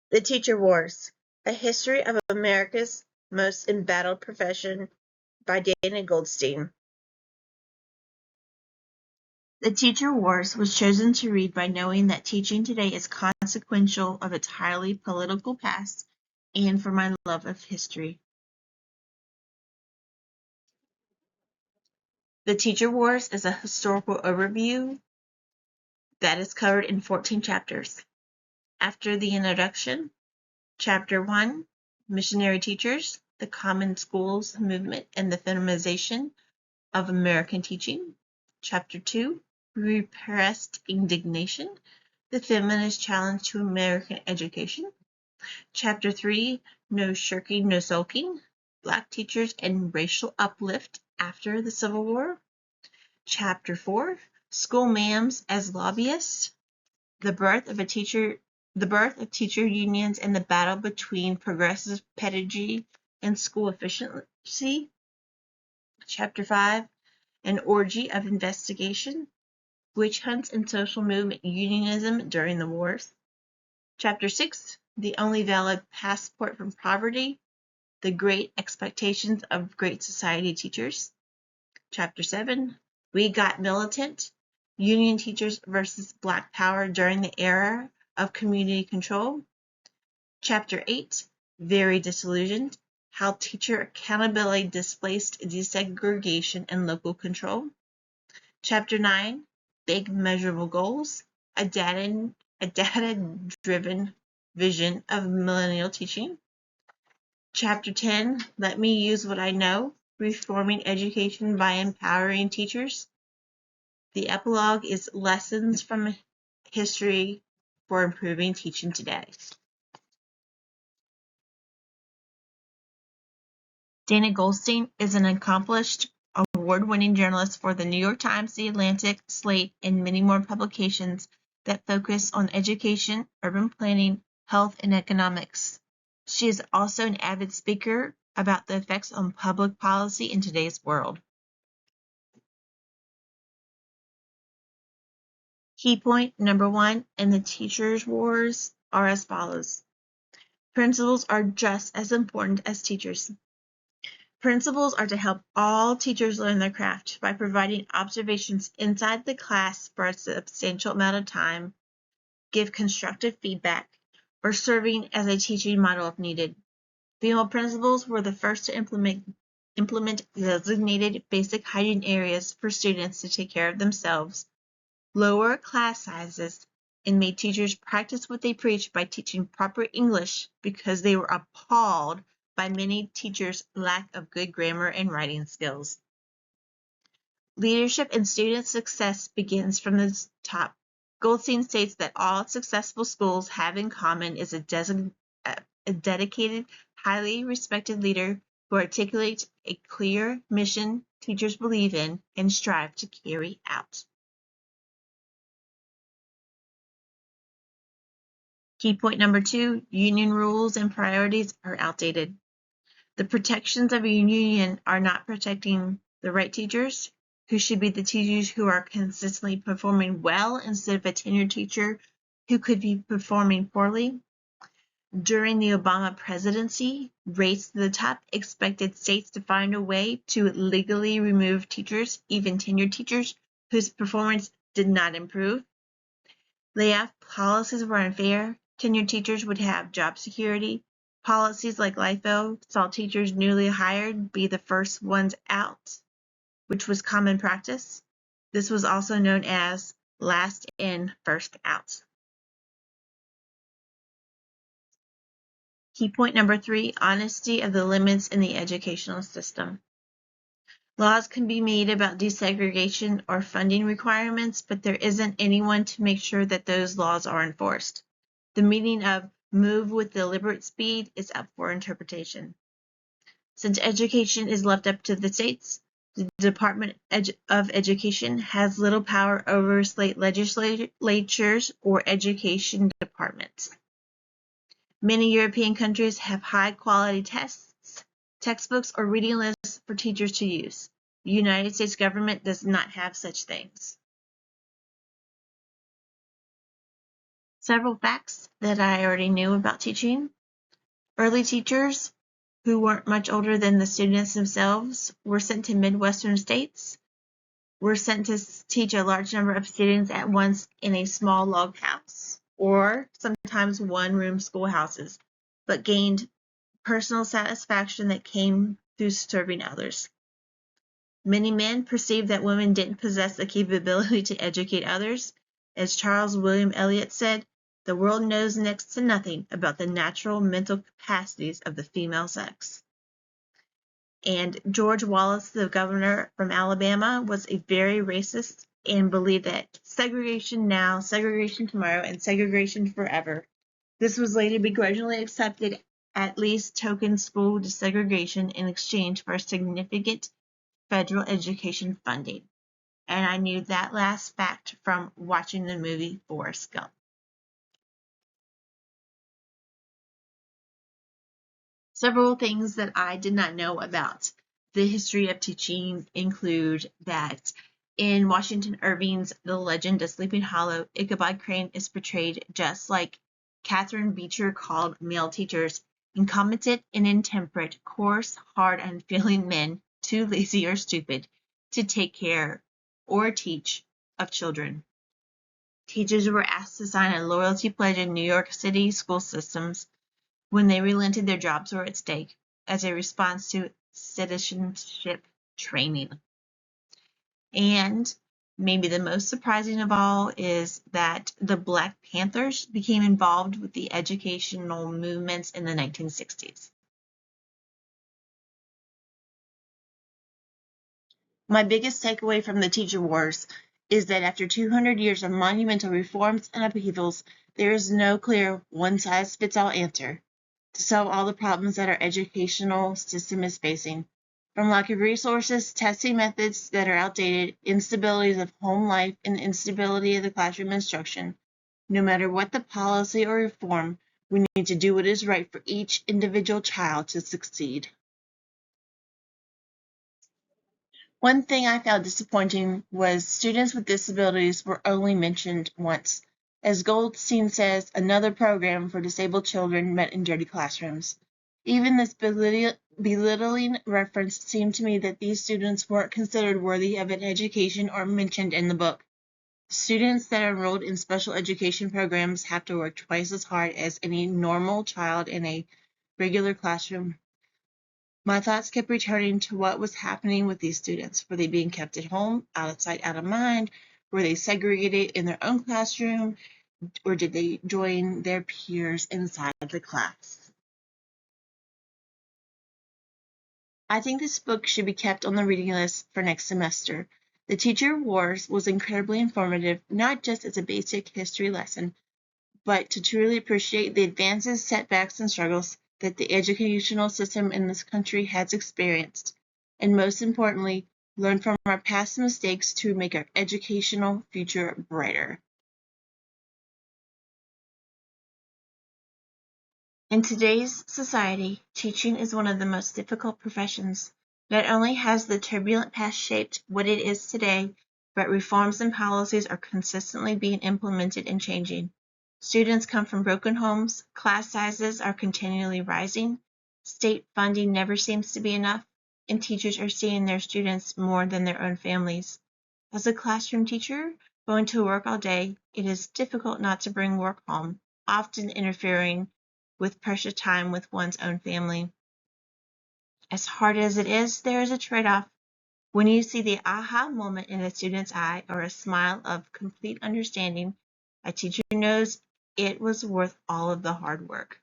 The Teacher Wars, A History of America's Most Embattled Profession by Dana Goldstein. The Teacher Wars was chosen to read by knowing that teaching today is consequential of its highly political past and for my love of history. The Teacher Wars is a historical overview that is covered in 14 chapters. After the introduction, Chapter 1, Missionary Teachers, the Common Schools Movement and the Feminization of American Teaching. Chapter 2, Repressed Indignation, the Feminist Challenge to American Education. Chapter 3, No Shirking, No Sulking, Black Teachers and Racial Uplift After the Civil War. Chapter 4, School Ma'ams as Lobbyists, the birth of teacher unions and the battle between progressive pedagogy and school efficiency. Chapter 5, An Orgy of Investigation, Witch Hunts and Social Movement Unionism During the Wars. Chapter 6, The Only Valid Passport from Poverty, The Great Expectations of Great Society Teachers. Chapter 7, We Got Militant, Union Teachers versus Black Power During the Era of Community Control. Chapter 8, Very Disillusioned, How Teacher Accountability Displaced Desegregation and Local Control. Chapter 9, Big Measurable Goals, a data-driven vision of millennial teaching. Chapter 10, Let Me Use What I Know, Reforming Education by Empowering Teachers. The epilogue is Lessons from History for Improving Teaching Today. Dana Goldstein is an accomplished, award-winning journalist for the New York Times, The Atlantic, Slate, and many more publications that focus on education, urban planning, health, and economics. She is also an avid speaker about the effects on public policy in today's world. Key point number 1 in the Teachers' Wars are as follows. Principals are just as important as teachers. Principals are to help all teachers learn their craft by providing observations inside the class for a substantial amount of time, give constructive feedback, or serving as a teaching model if needed. Female principals were the first to implement designated basic hygiene areas for students to take care of themselves, lower class sizes, and made teachers practice what they preach by teaching proper English because they were appalled by many teachers' lack of good grammar and writing skills. Leadership and student success begins from the top. Goldstein states that all successful schools have in common is a dedicated, highly respected leader who articulates a clear mission teachers believe in and strive to carry out. Key point number 2, union rules and priorities are outdated. The protections of a union are not protecting the right teachers, who should be the teachers who are consistently performing well instead of a tenured teacher who could be performing poorly. During the Obama presidency, Race to the Top expected states to find a way to legally remove teachers, even tenured teachers, whose performance did not improve. Layoff policies were unfair. Tenured teachers would have job security. Policies like LIFO saw teachers newly hired be the first ones out, which was common practice. This was also known as last in, first out. Key point number 3, honesty of the limits in the educational system. Laws can be made about desegregation or funding requirements, but there isn't anyone to make sure that those laws are enforced. The meaning of move with deliberate speed is up for interpretation. Since education is left up to the states, the Department of Education has little power over state legislatures or education departments. Many European countries have high-quality tests, textbooks, or reading lists for teachers to use. The United States government does not have such things. Several facts that I already knew about teaching. Early teachers, who weren't much older than the students themselves, were sent to Midwestern states, were sent to teach a large number of students at once in a small log house, or sometimes one-room schoolhouses, but gained personal satisfaction that came through serving others. Many men perceived that women didn't possess the capability to educate others. As Charles William Eliot said, the world knows next to nothing about the natural mental capacities of the female sex. And George Wallace, the governor from Alabama, was a very racist and believed that segregation now, segregation tomorrow, and segregation forever. This was later begrudgingly accepted, at least token school desegregation in exchange for significant federal education funding. And I knew that last fact from watching the movie Forrest Gump. Several things that I did not know about the history of teaching include that in Washington Irving's The Legend of Sleepy Hollow, Ichabod Crane is portrayed just like Catherine Beecher called male teachers incompetent and intemperate, coarse, hard, unfeeling men, too lazy or stupid to take care or teach of children. Teachers were asked to sign a loyalty pledge in New York City school systems when they relented their jobs were at stake as a response to citizenship training. And maybe the most surprising of all is that the Black Panthers became involved with the educational movements in the 1960s. My biggest takeaway from the teacher wars is that after 200 years of monumental reforms and upheavals, there is no clear one-size-fits-all answer to solve all the problems that our educational system is facing. From lack of resources, testing methods that are outdated, instabilities of home life, and instability of the classroom instruction, no matter what the policy or reform, we need to do what is right for each individual child to succeed. One thing I found disappointing was students with disabilities were only mentioned once. As Goldstein says, another program for disabled children met in dirty classrooms. Even this belittling reference seemed to me that these students weren't considered worthy of an education or mentioned in the book. Students that are enrolled in special education programs have to work twice as hard as any normal child in a regular classroom. My thoughts kept returning to what was happening with these students. Were they being kept at home, out of sight, out of mind? Were they segregated in their own classroom? Or did they join their peers inside the class? I think this book should be kept on the reading list for next semester. The Teacher Wars was incredibly informative, not just as a basic history lesson, but to truly appreciate the advances, setbacks, and struggles that the educational system in this country has experienced, and most importantly, learn from our past mistakes to make our educational future brighter. In today's society, teaching is one of the most difficult professions. Not only has the turbulent past shaped what it is today, but reforms and policies are consistently being implemented and changing. Students come from broken homes, class sizes are continually rising, state funding never seems to be enough, and teachers are seeing their students more than their own families. As a classroom teacher, going to work all day, it is difficult not to bring work home, often interfering with precious time with one's own family. As hard as it is, there is a trade-off. When you see the aha moment in a student's eye or a smile of complete understanding, a teacher knows it was worth all of the hard work.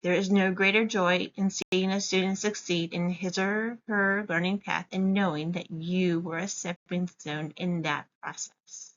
There is no greater joy in seeing a student succeed in his or her learning path and knowing that you were a stepping stone in that process.